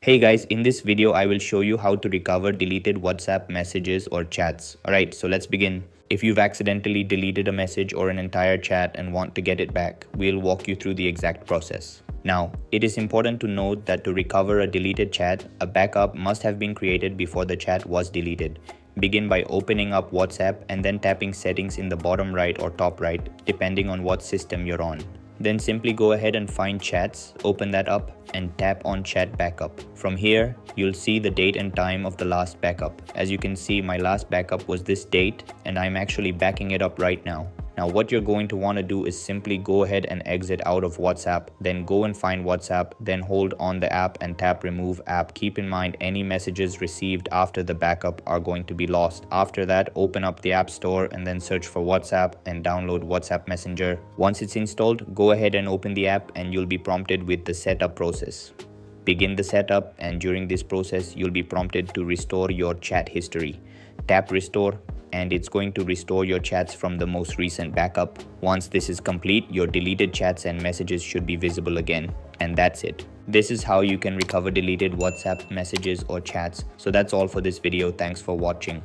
Hey guys, in this video I will show you how to recover deleted WhatsApp messages or chats. Alright, so let's begin. If you've accidentally deleted a message or an entire chat and want to get it back, we'll walk you through the exact process. Now, it is important to note that to recover a deleted chat, a backup must have been created before the chat was deleted. Begin by opening up WhatsApp and then tapping settings in the bottom right or top right, depending on what system you're on. Then simply go ahead and find chats, open that up and tap on chat backup. From here, you'll see the date and time of the last backup. As you can see, my last backup was this date and I'm actually backing it up right now. Now what you're going to want to do is simply go ahead and exit out of WhatsApp, then go and find WhatsApp, then hold on the app and tap remove app. Keep in mind any messages received after the backup are going to be lost. After that, open up the App Store and then search for WhatsApp and download WhatsApp Messenger. Once it's installed, go ahead and open the app and you'll be prompted with the setup process. Begin the setup and during this process, you'll be prompted to restore your chat history. Tap restore and it's going to restore your chats from the most recent backup. Once this is complete, your deleted chats and messages should be visible again. And that's it. This is how you can recover deleted WhatsApp messages or chats. So that's all for this video. Thanks for watching.